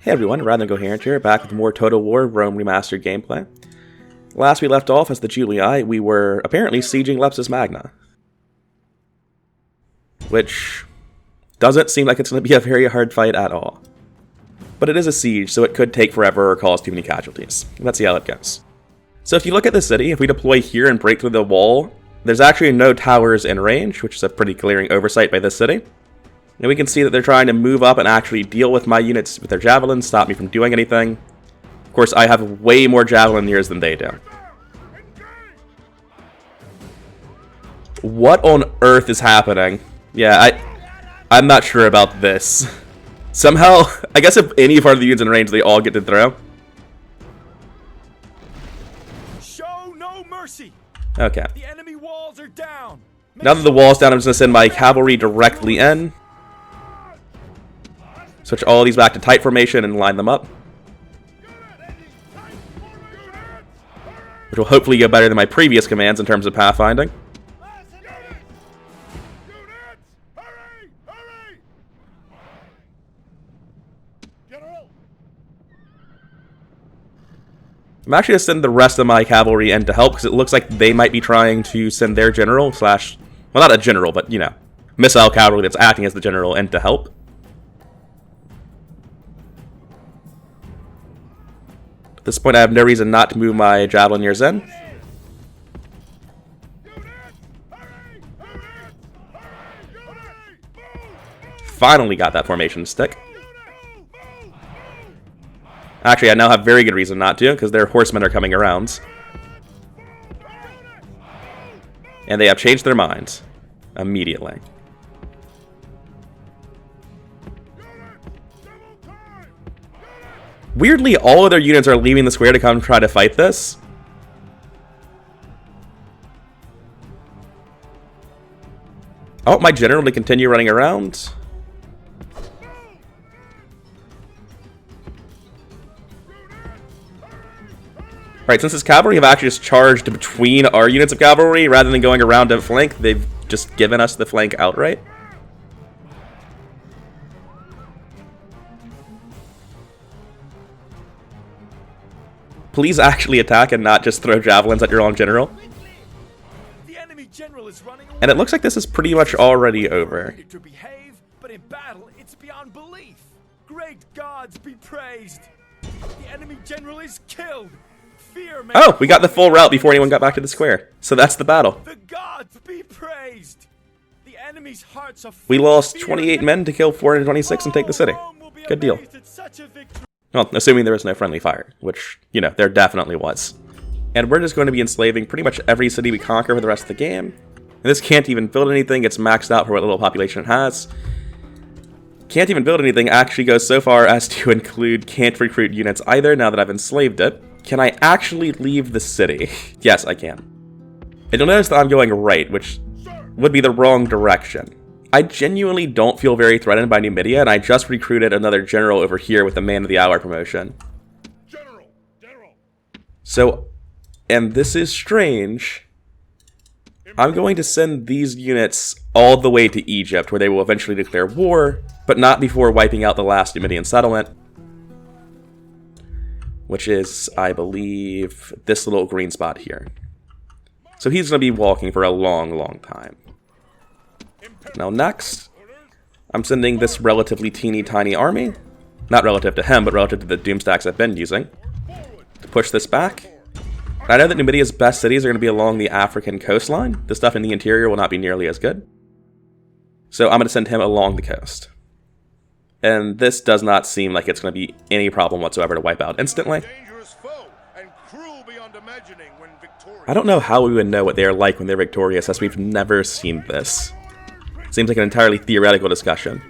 Hey everyone, rather Incoherent here, back with more Total War Rome Remastered gameplay. Last we left off as the Julii, we were apparently sieging Leptis Magna. Which doesn't seem like it's going to be a very hard fight at all. But it is a siege, so it could take forever or cause too many casualties. Let's see how it goes. So if you look at the city, if we deploy here and break through the wall, there's actually no towers in range, which is a pretty glaring oversight by this city. And we can see that they're trying to move up and actually deal with my units with their javelins, stop me from doing anything. Of course, I have way more javeliniers than they do. What on earth is happening? Yeah, I'm not sure about this. Somehow, I guess if any part of the units in range, they all get to throw. Show no mercy. Okay. The enemy walls are down. Now that the wall's down, I'm just going to send my cavalry directly in. Switch all of these back to tight formation and line them up. Which will hopefully go better than my previous commands in terms of pathfinding. I'm actually going to send the rest of my cavalry in to help, because it looks like they might be trying to send their general slash, well, not a general, but, you know, missile cavalry that's acting as the general in to help. At this point, I have no reason not to move my javelineers in. Finally got that formation to stick. Actually, I now have very good reason not to, because their horsemen are coming around. And they have changed their minds immediately. Weirdly, all of their units are leaving the square to come try to fight this. I want my general to continue running around. Alright, since his cavalry have actually just charged between our units of cavalry rather than going around to flank, they've just given us the flank outright. Please actually attack and not just throw javelins at your own general. The enemy general is running away. And it looks like this is pretty much already over. To behave, but in battle, it's beyond belief. Great gods be praised. The enemy general is killed. Fear, man. Oh, we got the full route before anyone got back to the square. So that's the battle. The gods be praised. The enemy's hearts are We lost 28 men to kill 426 and take the city. Good deal. Well, assuming there was no friendly fire, which, you know, there definitely was. And we're just going to be enslaving pretty much every city we conquer for the rest of the game. And this can't even build anything. It's maxed out for what little population it has. Can't even build anything actually goes so far as to include can't recruit units either now that I've enslaved it. Can I actually leave the city? Yes, I can. And you'll notice that I'm going right, which would be the wrong direction. I genuinely don't feel very threatened by Numidia, and I just recruited another general over here with a Man of the Hour promotion. General. So, and this is strange, I'm going to send these units all the way to Egypt, where they will eventually declare war, but not before wiping out the last Numidian settlement, which is, I believe, this little green spot here. So he's going to be walking for a long, long time. Now next, I'm sending this relatively teeny tiny army, not relative to him, but relative to the Doomstacks I've been using, to push this back. And I know that Numidia's best cities are going to be along the African coastline. The stuff in the interior will not be nearly as good. So I'm going to send him along the coast. And this does not seem like it's going to be any problem whatsoever to wipe out instantly. I don't know how we would know what they are like when they're victorious, as we've never seen this. Seems like an entirely theoretical discussion.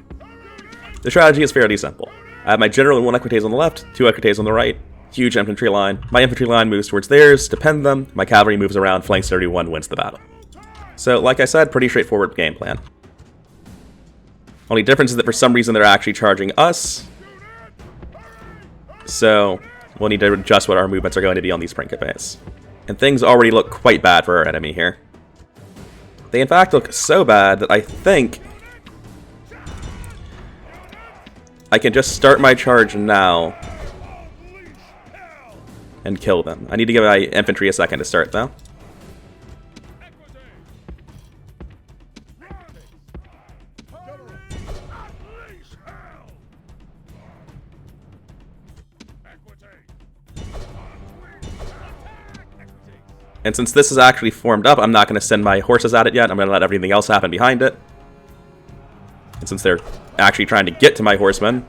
The strategy is fairly simple. I have my general and one equites on the left, two equites on the right, huge infantry line. My infantry line moves towards theirs to pen them, my cavalry moves around, flanks 31, wins the battle. So, like I said, pretty straightforward game plan. Only difference is that for some reason they're actually charging us. So, we'll need to adjust what our movements are going to be on these sprint campaigns. And things already look quite bad for our enemy here. They in fact look so bad that I think I can just start my charge now and kill them. I need to give my infantry a second to start, though. And since this is actually formed up, I'm not going to send my horses at it yet. I'm going to let everything else happen behind it. And since they're actually trying to get to my horsemen,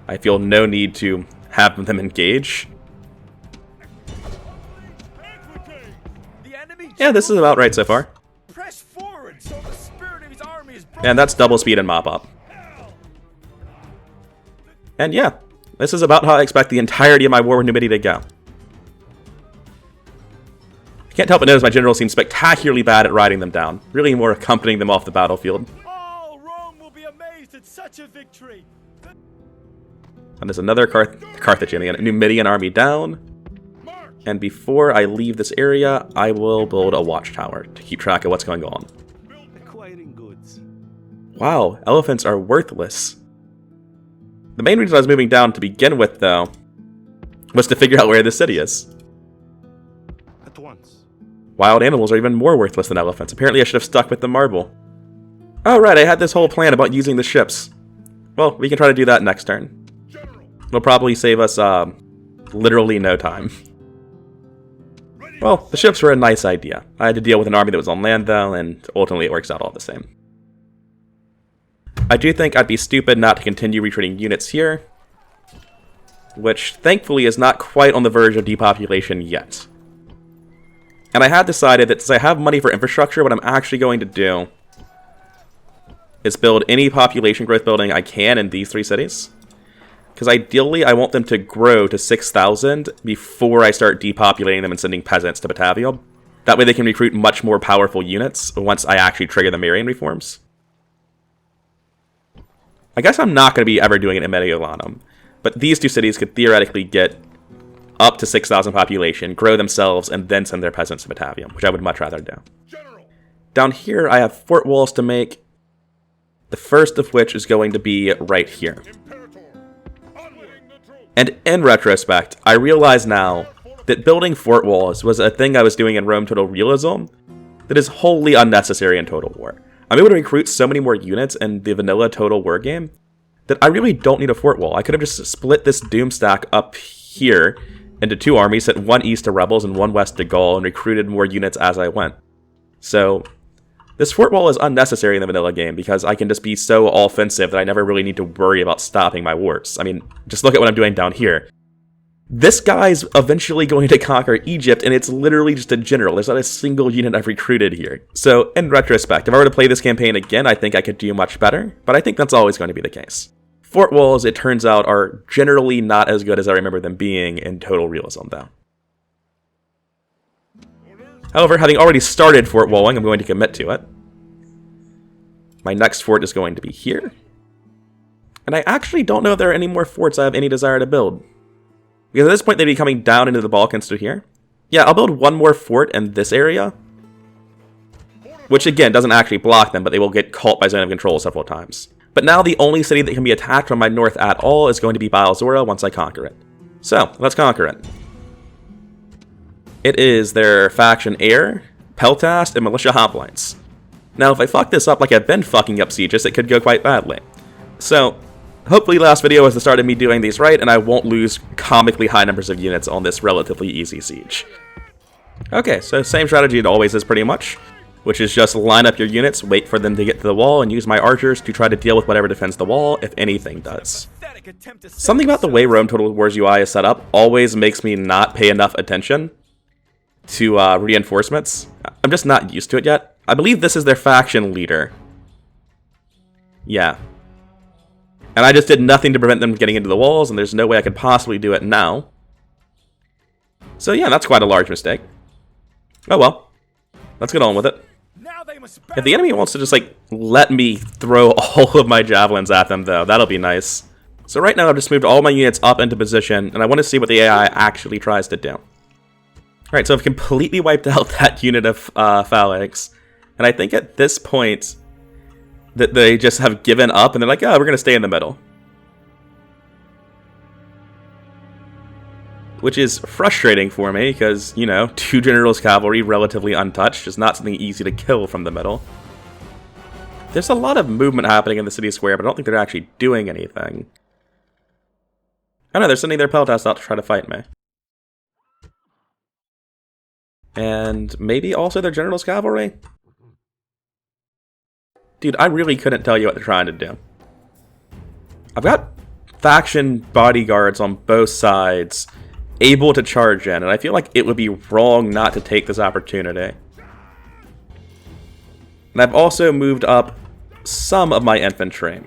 I feel no need to have them engage. Yeah, this is about right so far. Press forward so the spirit of his army is And that's double speed and mop up. And yeah, this is about how I expect the entirety of my war with Numidia to go. I can't help but notice my generals seem spectacularly bad at riding them down, really more accompanying them off the battlefield. All Rome will be amazed at such a victory. And there's another Carthaginian, a Numidian army down. And before I leave this area, I will build a watchtower to keep track of what's going on. Acquiring goods. Wow, elephants are worthless. The main reason I was moving down to begin with, though, was to figure out where this city is. At once. Wild animals are even more worthless than elephants. Apparently I should have stuck with the marble. Oh right, I had this whole plan about using the ships. Well, we can try to do that next turn. It'll probably save us, literally no time. Well, the ships were a nice idea. I had to deal with an army that was on land, though, and ultimately it works out all the same. I do think I'd be stupid not to continue retreating units here, which thankfully is not quite on the verge of depopulation yet. And I have decided that since I have money for infrastructure, what I'm actually going to do is build any population growth building I can in these 3 cities. Because ideally, I want them to grow to 6,000 before I start depopulating them and sending peasants to Batavia. That way they can recruit much more powerful units once I actually trigger the Marian reforms. I guess I'm not going to be ever doing it in Mediolanum, but these 2 cities could theoretically get up to 6,000 population, grow themselves, and then send their peasants to Batavia, which I would much rather do. General. Down here, I have fort walls to make, the first of which is going to be right here. And in retrospect, I realize now that building fort walls was a thing I was doing in Rome Total Realism that is wholly unnecessary in Total War. I'm able to recruit so many more units in the vanilla Total War game that I really don't need a fort wall. I could have just split this Doom stack up here into 2 armies, sent 1 east to rebels and 1 west to Gaul, and recruited more units as I went. So this fort wall is unnecessary in the vanilla game because I can just be so offensive that I never really need to worry about stopping my wars. I mean, just look at what I'm doing down here. This guy's eventually going to conquer Egypt, and it's literally just a general. There's not a single unit I've recruited here. So, in retrospect, if I were to play this campaign again, I think I could do much better, but I think that's always going to be the case. Fort walls, it turns out, are generally not as good as I remember them being in Total Realism, though. However, having already started fort walling, I'm going to commit to it. My next fort is going to be here. And I actually don't know if there are any more forts I have any desire to build. Because at this point, they'd be coming down into the Balkans to here. Yeah, I'll build 1 more fort in this area. Which, again, doesn't actually block them, but they will get caught by zone of control several times. But now the only city that can be attacked from my north at all is going to be Bilzora once I conquer it. So, let's conquer it. It is their faction Heir, Peltast, and Militia Hoplites. Now, if I fuck this up like I've been fucking up sieges, it could go quite badly. So, hopefully last video was the start of me doing these right, and I won't lose comically high numbers of units on this relatively easy siege. Okay, so same strategy it always is pretty much, which is just line up your units, wait for them to get to the wall, and use my archers to try to deal with whatever defends the wall, if anything does. Something about the way Rome Total War's UI is set up always makes me not pay enough attention to reinforcements. I'm just not used to it yet. I believe this is their faction leader. Yeah. And I just did nothing to prevent them from getting into the walls, and there's no way I could possibly do it now. So yeah, that's quite a large mistake. Oh well. Let's get on with it. If the enemy wants to just, like, let me throw all of my javelins at them, though, that'll be nice. So right now I've just moved all my units up into position, and I want to see what the AI actually tries to do. Alright, so I've completely wiped out that unit of phalanx. And I think at this point that they just have given up and they're like, oh, we're going to stay in the middle. which is frustrating for me because, you know, 2 generals cavalry relatively untouched is not something easy to kill from the middle. There's a lot of movement happening in the city square, but I don't think they're actually doing anything. I know, they're sending their peltas out to try to fight me. And maybe also their generals cavalry? Dude, I really couldn't tell you what they're trying to do. I've got faction bodyguards on both sides able to charge in, and I feel like it would be wrong not to take this opportunity. And I've also moved up some of my infantry.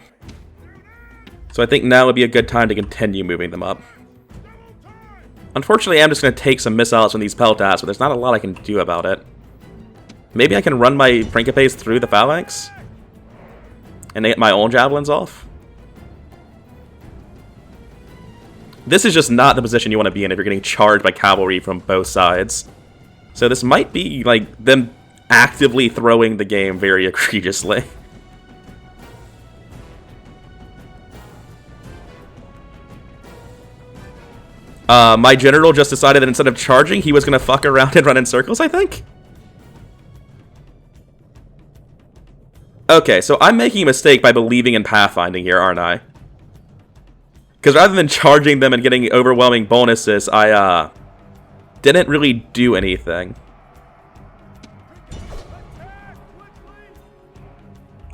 So I think now would be a good time to continue moving them up. Unfortunately, I'm just going to take some missiles from these peltas, but there's not a lot I can do about it. Maybe I can run my Principes through the phalanx and get my own javelins off. This is just not the position you want to be in if you're getting charged by cavalry from both sides. So this might be like them actively throwing the game very egregiously. My general just decided that instead of charging, he was going to fuck around and run in circles, I think? Okay, so I'm making a mistake by believing in pathfinding here, aren't I? Because rather than charging them and getting overwhelming bonuses, I, didn't really do anything.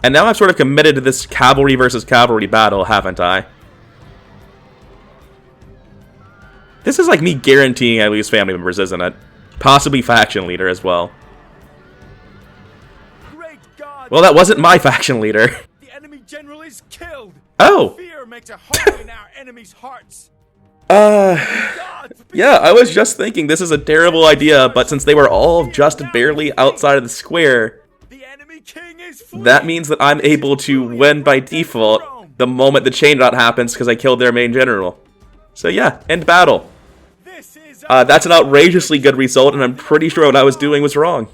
And now I've sort of committed to this cavalry versus cavalry battle, haven't I? This is like me guaranteeing I lose family members, isn't it? Possibly faction leader as well. Well, that wasn't my faction leader. The enemy general is killed. Oh. Fear makes a hole in our enemies' hearts. Yeah, I was just thinking this is a terrible idea, but since they were all just barely outside of the square, The enemy king is fleeing. that means that I'm able to win by default the moment the chain knot happens because I killed their main general. So yeah, end battle. This is That's an outrageously good result, and I'm pretty sure what I was doing was wrong.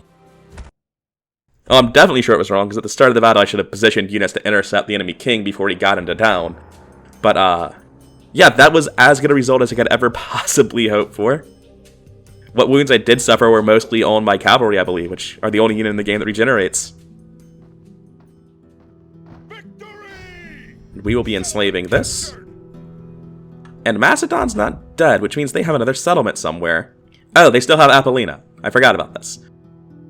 Oh, I'm definitely sure it was wrong, because at the start of the battle I should have positioned units to intercept the enemy king before he got into town. But, yeah, that was as good a result as I could ever possibly hope for. What wounds I did suffer were mostly on my cavalry, I believe, which are the only unit in the game that regenerates. victory. We will be enslaving this. And Macedon's not dead, which means they have another settlement somewhere. Oh, they still have Apollina. I forgot about this.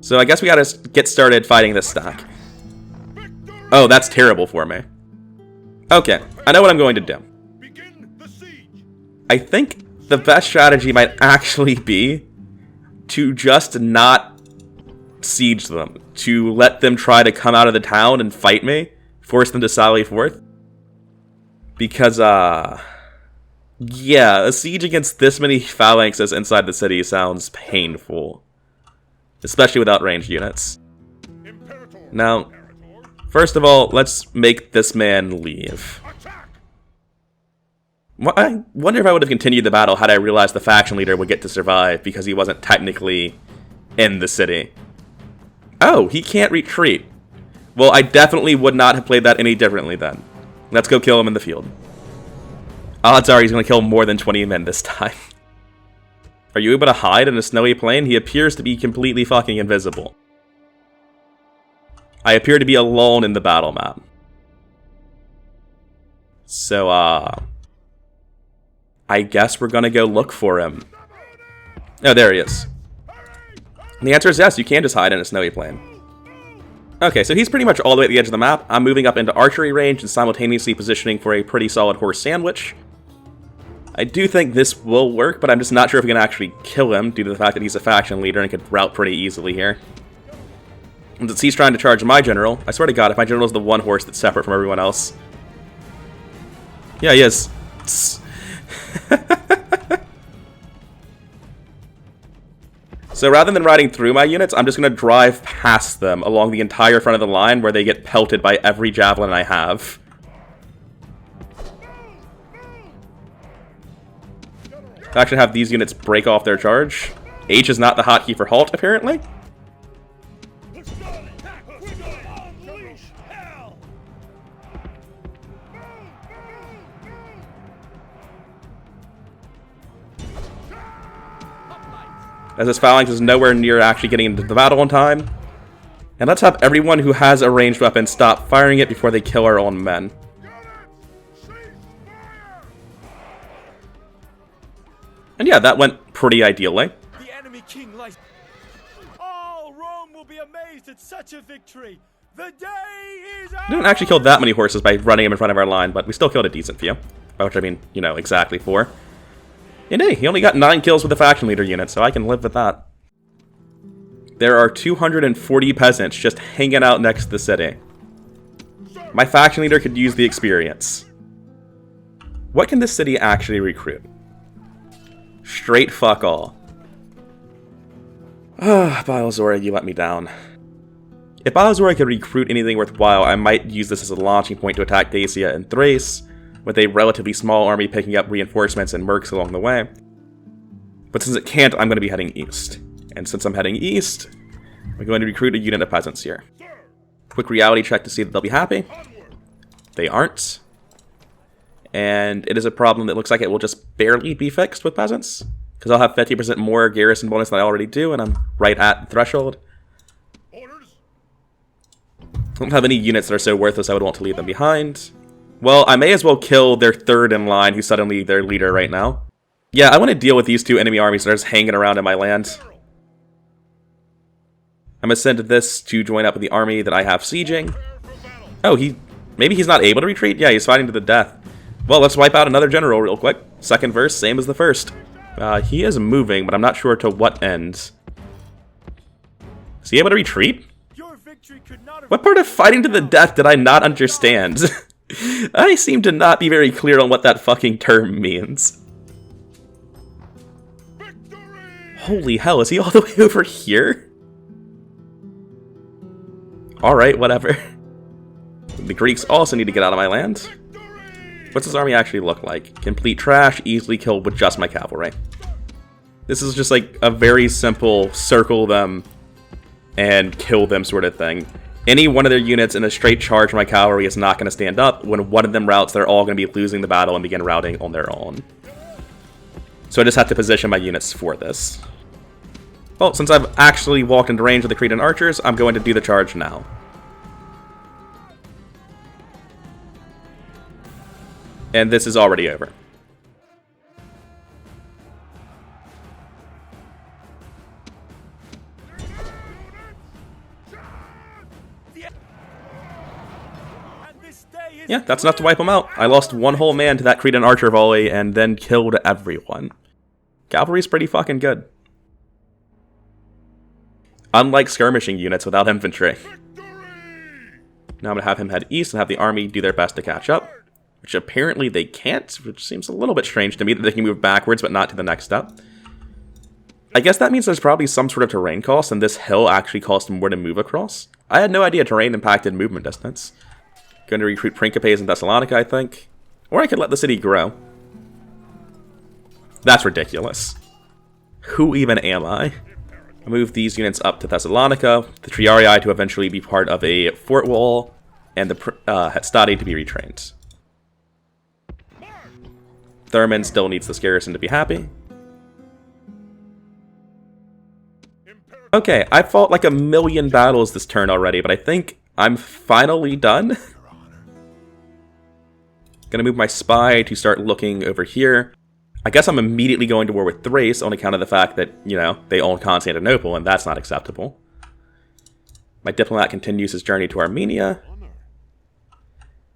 So I guess we gotta get started fighting this stack. Oh, that's terrible for me. Okay, I know what I'm going to do. Begin the siege. I think the best strategy might actually be to just not siege them. To let them try to come out of the town and fight me. Force them to sally forth. Because, yeah, a siege against this many phalanxes inside the city sounds painful. Especially without ranged units. Now, first of all, let's make this man leave. I wonder if I would have continued the battle had I realized the faction leader would get to survive because he wasn't technically in the city. Oh, he can't retreat. Well, I definitely would not have played that any differently then. Let's go kill him in the field. Odds are he's going to kill more than 20 men this time. Are you able to hide in a snowy plain? He appears to be completely fucking invisible. I appear to be alone in the battle map. So, I guess we're gonna go look for him. Oh, there he is. And the answer is yes, you can just hide in a snowy plain. Okay, so he's pretty much all the way at the edge of the map. I'm moving up into archery range and simultaneously positioning for a pretty solid horse sandwich. I do think this will work, but I'm just not sure if we can actually kill him due to the fact that he's a faction leader and could rout pretty easily here. And since he's trying to charge my general, I swear to God, if my general is the one horse that's separate from everyone else. Yeah, he is. So rather than riding through my units, I'm just going to drive past them along the entire front of the line where they get pelted by every javelin I have. I actually have these units break off their charge. H is not the hotkey for halt, apparently. as this phalanx is nowhere near actually getting into the battle on time. And let's have everyone who has a ranged weapon stop firing it before they kill our own men. And yeah, that went pretty ideally. The enemy king lies. All Rome will be amazed at such a victory. The day is We didn't actually kill that many horses by running them in front of our line, but we still killed a decent few. By which I mean, you know, exactly 4. And hey, he only got 9 kills with the faction leader unit, so I can live with that. There are 240 peasants just hanging out next to the city. My faction leader could use the experience. What can this city actually recruit? Straight fuck all. Ah, Biozora, you let me down. If Biozora could recruit anything worthwhile, I might use this as a launching point to attack Dacia and Thrace, with a relatively small army picking up reinforcements and mercs along the way. But since it can't, I'm going to be heading east. And since I'm heading east, I'm going to recruit a unit of peasants here. Quick reality check to see that they'll be happy. They aren't. And it is a problem that looks like it will just barely be fixed with peasants, because I'll have 50% more garrison bonus than I already do, and I'm right at the threshold. I don't have any units that are so worthless I would want to leave them behind. Well, I may as well kill their third in line, who's suddenly their leader right now. Yeah, I want to deal with these 2 enemy armies that are just hanging around in my land. I'm going to send this to join up with the army that I have sieging. Oh, maybe he's not able to retreat? Yeah, he's fighting to the death. Well, let's wipe out another general real quick. Second verse, same as the first. He is moving, but I'm not sure to what end. Is he able to retreat? What part of fighting to the death did I not understand? I seem to not be very clear on what that fucking term means. Victory! Holy hell, is he all the way over here? Alright, whatever. The Greeks also need to get out of my land. What's this army actually look like? Complete trash, easily killed with just my cavalry. This is just like a very simple circle them and kill them sort of thing. Any one of their units in a straight charge from my cavalry is not going to stand up. When one of them routs, they're all going to be losing the battle and begin routing on their own. So I just have to position my units for this. Well, since I've actually walked into range of the Cretan archers, I'm going to do the charge now. And this is already over. Yeah, that's enough to wipe them out. I lost 1 whole man to that Cretan archer volley and then killed everyone. Cavalry's pretty fucking good. Unlike skirmishing units without infantry. Now I'm going to have him head east and have the army do their best to catch up. Which apparently they can't, which seems a little bit strange to me that they can move backwards but not to the next step. I guess that means there's probably some sort of terrain cost, and this hill actually costs more to move across. I had no idea terrain impacted movement distance. Going to recruit Principes in Thessalonica, I think. Or I could let the city grow. That's ridiculous. Who even am I? I'll move these units up to Thessalonica, the Triarii to eventually be part of a fort wall, and the Hestati to be retrained. Thurman still needs this garrison to be happy. Okay, I fought like 1,000,000 battles this turn already, but I think I'm finally done. Gonna move my spy to start looking over here. I guess I'm immediately going to war with Thrace on account of the fact that, you know, they own Constantinople, and that's not acceptable. My diplomat continues his journey to Armenia.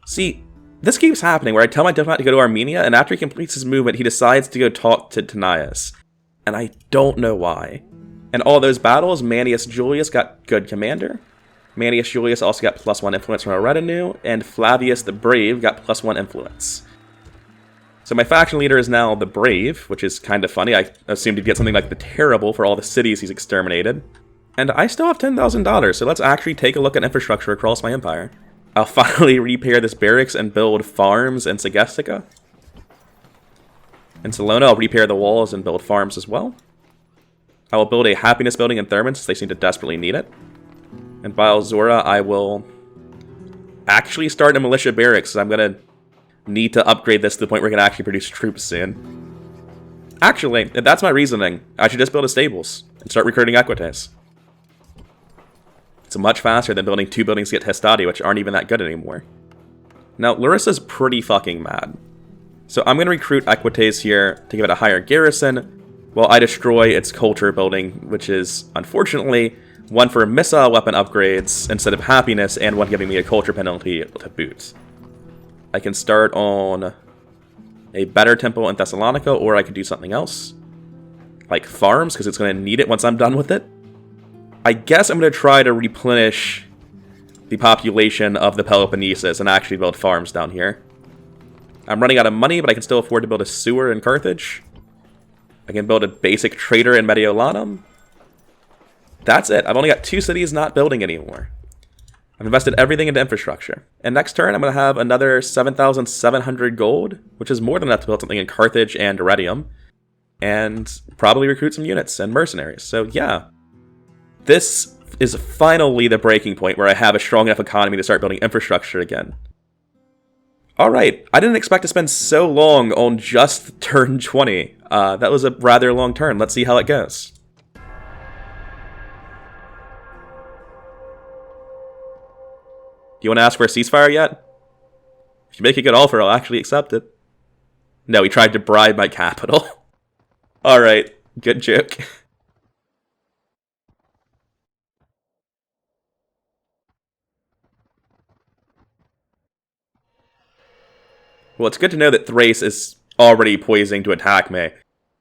See, this keeps happening where I tell my diplomat to go to Armenia, and after he completes his movement, he decides to go talk to Tanaius. And I don't know why. In all those battles, Manius Julius got good commander. Manius Julius also got +1 influence from a retinue, and Flavius the Brave got +1 influence. So my faction leader is now the Brave, which is kind of funny. I assumed he'd get something like the Terrible for all the cities he's exterminated. And I still have $10,000, so let's actually take a look at infrastructure across my empire. I'll finally repair this barracks and build farms in Segestica. In Salona, I'll repair the walls and build farms as well. I will build a happiness building in Thurman, since they seem to desperately need it. And Biozora, I will actually start a militia barracks, so I'm going to need to upgrade this to the point where we can actually produce troops soon. Actually, if that's my reasoning, I should just build a stables. and start recruiting Equites. It's much faster than building 2 buildings to get Hastati, which aren't even that good anymore. Now, Larissa's pretty fucking mad. So I'm going to recruit Equites here to give it a higher garrison, while I destroy its culture building, which is, unfortunately, one for missile weapon upgrades instead of happiness, and one giving me a culture penalty to boot. I can start on a better temple in Thessalonica, or I could do something else. Like farms, because it's going to need it once I'm done with it. I guess I'm going to try to replenish the population of the Peloponnesus and actually build farms down here. I'm running out of money, but I can still afford to build a sewer in Carthage. I can build a basic trader in Mediolanum. That's it. I've only got 2 cities not building anymore. I've invested everything into infrastructure. And next turn, I'm going to have another 7,700 gold, which is more than enough to build something in Carthage and Retium. And probably recruit some units and mercenaries. So yeah, this is finally the breaking point where I have a strong enough economy to start building infrastructure again. Alright, I didn't expect to spend so long on just turn 20. That was a rather long turn. Let's see how it goes. Do you want to ask for a ceasefire yet? If you make a good offer, I'll actually accept it. No, he tried to bribe my capital. Alright, good joke. Well, it's good to know that Thrace is already poising to attack me.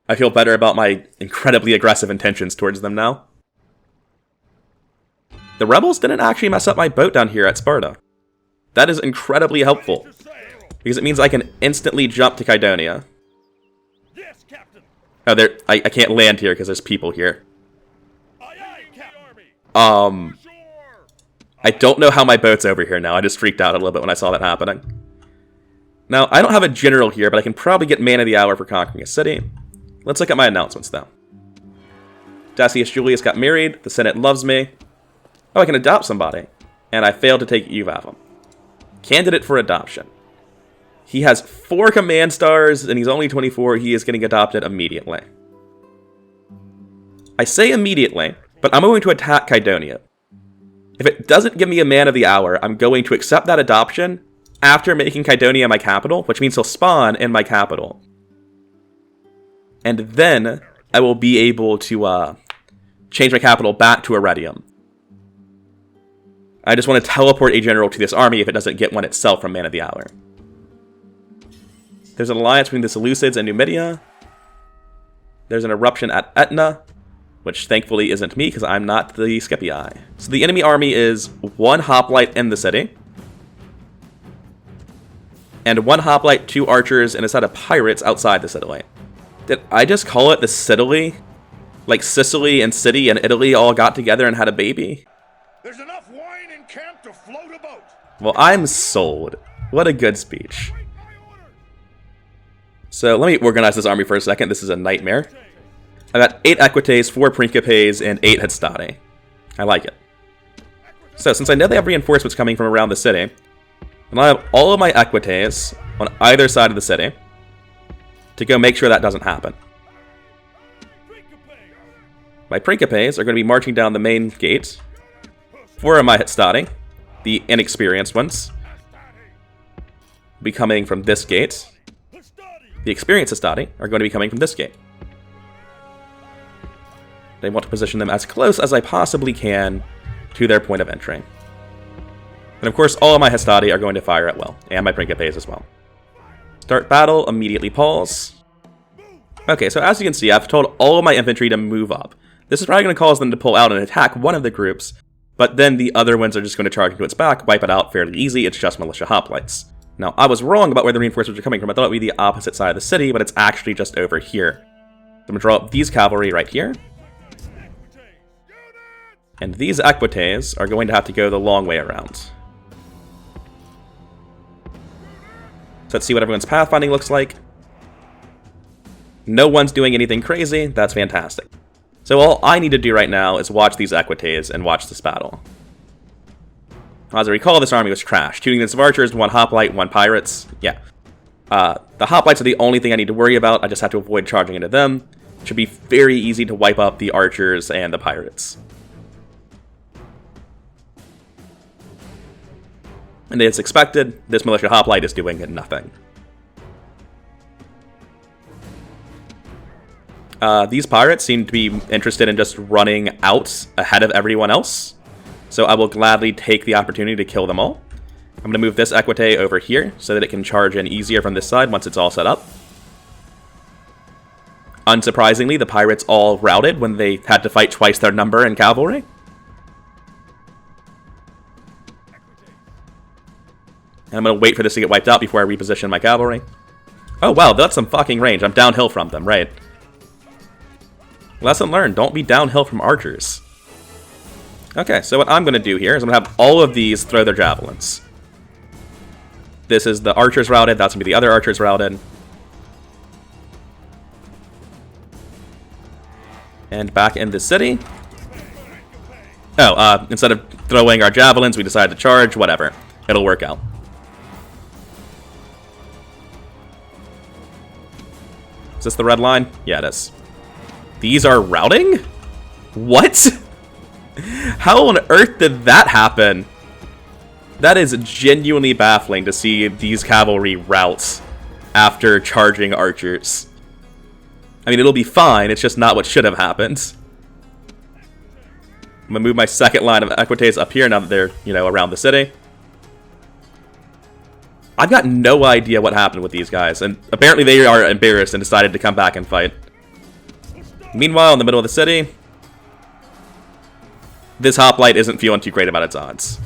I feel better about my incredibly aggressive intentions towards them now. The rebels didn't actually mess up my boat down here at Sparta. That is incredibly helpful, because it means I can instantly jump to Kydonia. Oh, I can't land here because there's people here. I don't know how my boat's over here now. I just freaked out a little bit when I saw that happening. Now, I don't have a general here, but I can probably get Man of the Hour for conquering a city. Let's look at my announcements, though. Decius Julius got married. The Senate loves me. Oh, I can adopt somebody. And I failed to take UVAVM. Candidate for adoption. He has 4 command stars, and he's only 24. He is getting adopted immediately. I say immediately, but I'm going to attack Kydonia. If it doesn't give me a Man of the Hour, I'm going to accept that adoption after making Kydonia my capital, which means he'll spawn in my capital. And then I will be able to change my capital back to Arretium. I just want to teleport a general to this army if it doesn't get one itself from Man of the Hour. There's an alliance between the Seleucids and Numidia. There's an eruption at Etna, which thankfully isn't me because I'm not the Scipii. So the enemy army is 1 hoplite in the city, and 1 hoplite, 2 archers, and a set of pirates outside the citadel. Did I just call it the citadel? Like Sicily and City and Italy all got together and had a baby? There's enough wine in camp to float a boat. Well, I'm sold. What a good speech. So let me organize this army for a second. This is a nightmare. I got 8 Equites, 4 Principes, and 8 Hastati. I like it. So since I know they have reinforcements coming from around the city, and I have all of my Equites on either side of the city to go make sure that doesn't happen. My Principes are going to be marching down the main gate. 4 of my Hastati, the inexperienced ones, will be coming from this gate. The experienced Hastati are going to be coming from this gate. I want to position them as close as I possibly can to their point of entry. And of course, all of my Hastati are going to fire at will, and my Principes as well. Start battle, immediately pause. Okay, so as you can see, I've told all of my infantry to move up. This is probably going to cause them to pull out and attack one of the groups, but then the other ones are just going to charge into its back, wipe it out fairly easy. It's just militia hoplites. Now, I was wrong about where the reinforcements are coming from. I thought it would be the opposite side of the city, but it's actually just over here. So I'm going to draw up these cavalry right here. And these Equites are going to have to go the long way around. So let's see what everyone's pathfinding looks like. No one's doing anything crazy. That's fantastic. So all I need to do right now is watch these Equites and watch this battle. As I recall, this army was trash. 2 units of archers, 1 hoplite, 1 pirates. Yeah. The hoplites are the only thing I need to worry about. I just have to avoid charging into them. It should be very easy to wipe up the archers and the pirates. And as expected, this militia hoplite is doing nothing. These pirates seem to be interested in just running out ahead of everyone else, so I will gladly take the opportunity to kill them all. I'm going to move this equite over here so that it can charge in easier from this side once it's all set up. Unsurprisingly, the pirates all routed when they had to fight twice their number in cavalry. And I'm going to wait for this to get wiped out before I reposition my cavalry. Oh wow, that's some fucking range. I'm downhill from them, right. Lesson learned, don't be downhill from archers. Okay, so what I'm going to do here is I'm going to have all of these throw their javelins. This is the archers routed, that's going to be the other archers routed. And back in the city. Oh, instead of throwing our javelins, we decided to charge, whatever. It'll work out. Is this the red line? Yeah, it is. These are routing? What? How on earth did that happen? That is genuinely baffling to see these cavalry routes after charging archers. I mean, it'll be fine, it's just not what should have happened. I'm gonna move my second line of equites up here now that they're, you know, around the city. I've got no idea what happened with these guys, and apparently they are embarrassed and decided to come back and fight. Meanwhile, in the middle of the city, this hoplite isn't feeling too great about its odds.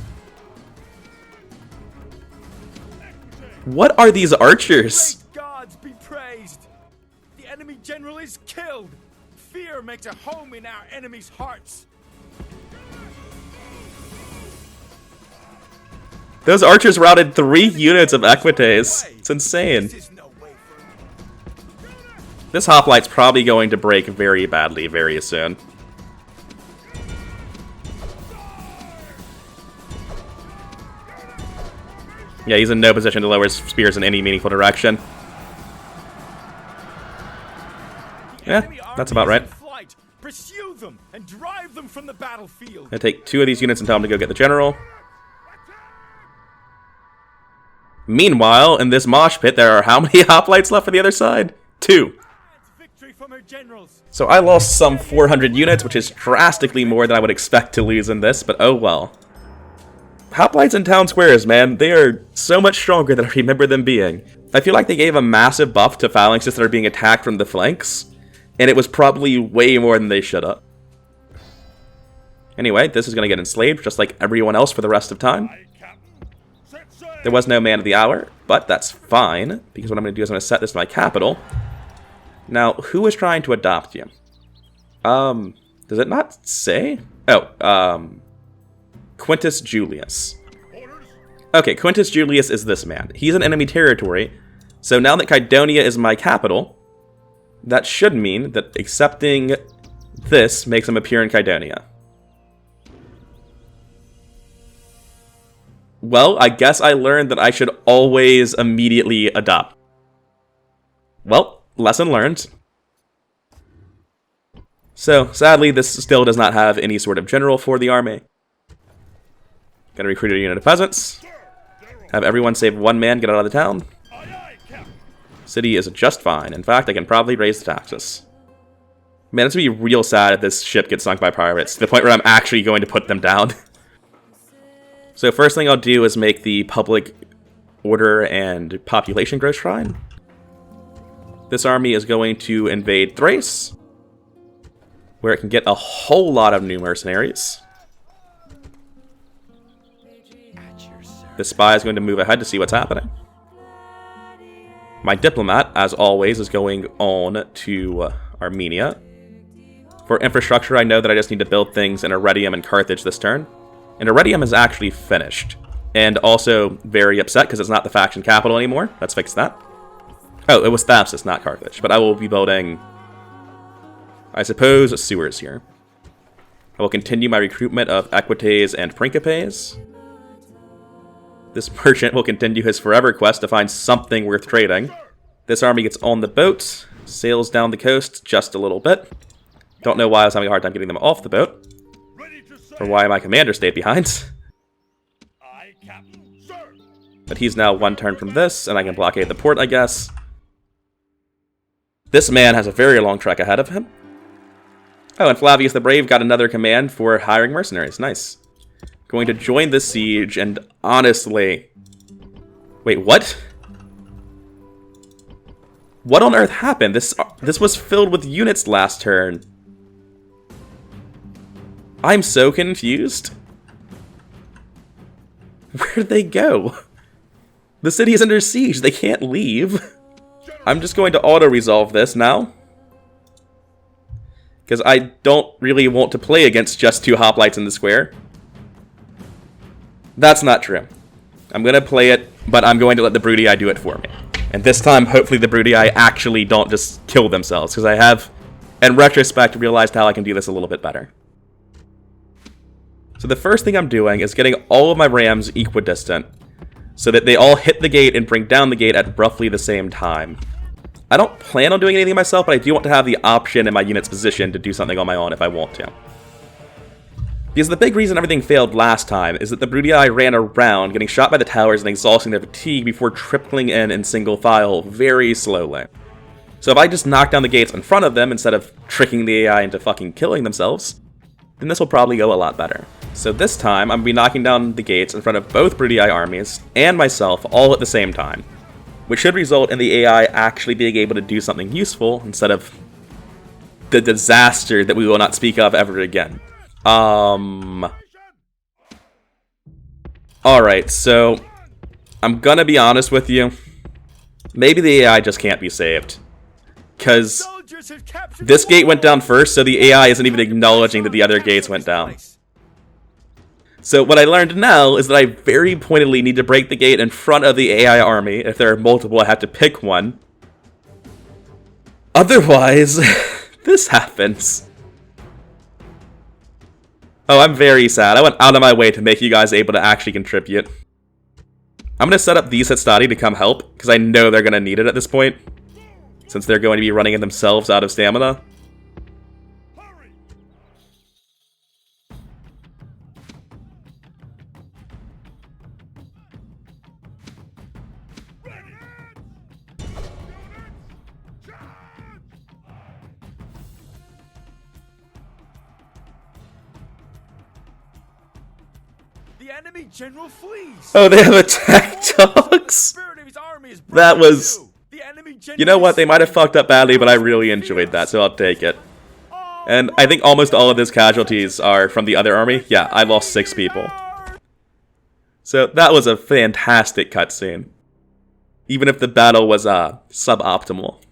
What are these archers? Great gods be praised! The enemy general is killed! Fear makes a home in our enemies' hearts! Those archers routed 3 units of equites. It's insane. This hoplite's probably going to break very badly very soon. Yeah, he's in no position to lower his spears in any meaningful direction. Yeah, that's about right. Pursue them and drive them from the battlefield. Gonna take 2 of these units and tell him to go get the general. Meanwhile, in this mosh pit, there are how many hoplites left for the other side? 2. So I lost some 400 units, which is drastically more than I would expect to lose in this, but oh well. Hoplites in town squares, man, they are so much stronger than I remember them being. I feel like they gave a massive buff to phalanxes that are being attacked from the flanks, and it was probably way more than they should have. Anyway, this is going to get enslaved just like everyone else for the rest of time. There was no man of the hour, but that's fine, because what I'm going to do is I'm going to set this to my capital. Now, who is trying to adopt you? Does it not say? Oh, Quintus Julius. Okay, Quintus Julius is this man. He's in enemy territory, so now that Kydonia is my capital, that should mean that accepting this makes him appear in Kydonia. Well, I guess I learned that I should always immediately adopt. Well, lesson learned. So, sadly, this still does not have any sort of general for the army. Gonna recruit a unit of peasants. Have everyone save 1 man get out of the town. City is just fine. In fact, I can probably raise the taxes. Man, it's gonna be real sad if this ship gets sunk by pirates, to the point where I'm actually going to put them down. So first thing I'll do is make the public order and population growth shrine. This army is going to invade Thrace, where it can get a whole lot of new mercenaries. The spy is going to move ahead to see what's happening. My diplomat, as always, is going on to Armenia. For infrastructure, I know that I just need to build things in Arretium and Carthage this turn. And Arretium is actually finished. And also very upset because it's not the faction capital anymore. Let's fix that. Oh, it was Thapsus, not Carthage. But I will be building, I suppose, sewers here. I will continue my recruitment of Equites and Principes. This merchant will continue his forever quest to find something worth trading. This army gets on the boat sails down the coast just a little bit. Don't know why I was having a hard time getting them off the boat, or why my commander stayed behind. Aye, Captain, sir. But he's now one turn from this, and I can blockade the port, I guess. This man has a very long trek ahead of him. Oh, and Flavius the Brave got another command for hiring mercenaries. Nice. Going to join the siege, and honestly... Wait, what? What on earth happened? This was filled with units last turn. I'm so confused. Where'd they go? The city is under siege. They can't leave. I'm just going to auto-resolve this now. Because I don't really want to play against just 2 hoplites in the square. That's not true. I'm going to play it, but I'm going to let the Brudii do it for me. And this time, hopefully the Brudii actually don't just kill themselves. Because I have, in retrospect, realized how I can do this a little bit better. So the first thing I'm doing is getting all of my rams equidistant, so that they all hit the gate and bring down the gate at roughly the same time. I don't plan on doing anything myself, but I do want to have the option in my unit's position to do something on my own if I want to. Because the big reason everything failed last time is that the Brudii ran around, getting shot by the towers and exhausting their fatigue before tripling in single file very slowly. So if I just knock down the gates in front of them instead of tricking the AI into fucking killing themselves, then this will probably go a lot better. So this time, I'm going to be knocking down the gates in front of both Brudii armies and myself all at the same time, which should result in the AI actually being able to do something useful instead of the disaster that we will not speak of ever again. Alright, so I'm gonna be honest with you. Maybe the AI just can't be saved. Because this gate went down first, so the AI isn't even acknowledging that the other gates went down. So what I learned now is that I very pointedly need to break the gate in front of the AI army. If there are multiple, I have to pick one. Otherwise, this happens. Oh, I'm very sad. I went out of my way to make you guys able to actually contribute. I'm going to set up these at Stadi to come help, because I know they're going to need it at this point, since they're going to be running themselves out of stamina. The enemy general flees. Oh, they have attack dogs? That was... You know what, they might have fucked up badly, but I really enjoyed that, so I'll take it. And I think almost all of his casualties are from the other army. Yeah, I lost 6 people. So that was a fantastic cutscene. Even if the battle was suboptimal.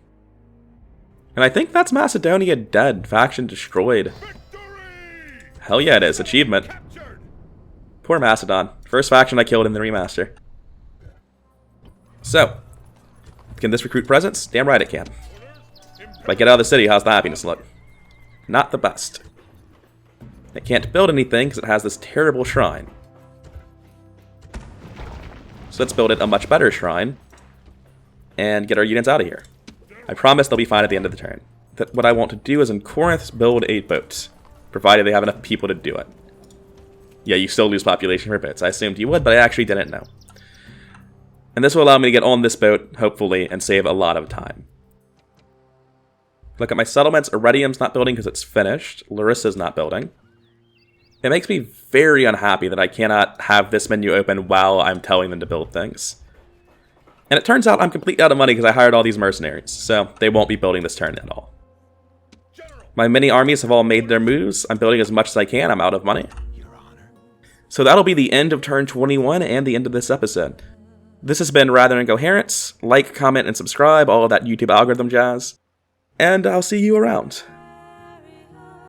And I think that's Macedonia dead. Faction destroyed. Hell yeah, it is. Achievement. Poor Macedon. First faction I killed in the remaster. So, can this recruit presence? Damn right it can. If I get out of the city, how's the happiness look? Not the best. It can't build anything because it has this terrible shrine. So let's build it a much better shrine and get our units out of here. I promise they'll be fine at the end of the turn. What I want to do is in Corinth build a boat, provided they have enough people to do it. Yeah, you still lose population for boats. I assumed you would, but I actually didn't know. And this will allow me to get on this boat, hopefully, and save a lot of time. Look at my settlements. Iridium's not building because it's finished. Larissa's not building. It makes me very unhappy that I cannot have this menu open while I'm telling them to build things. And it turns out I'm completely out of money because I hired all these mercenaries, so they won't be building this turn at all. My mini armies have all made their moves. I'm building as much as I can. I'm out of money. So that'll be the end of turn 21 and the end of this episode. This has been Rather Incoherent. Like, comment, and subscribe, all of that YouTube algorithm jazz. And I'll see you around.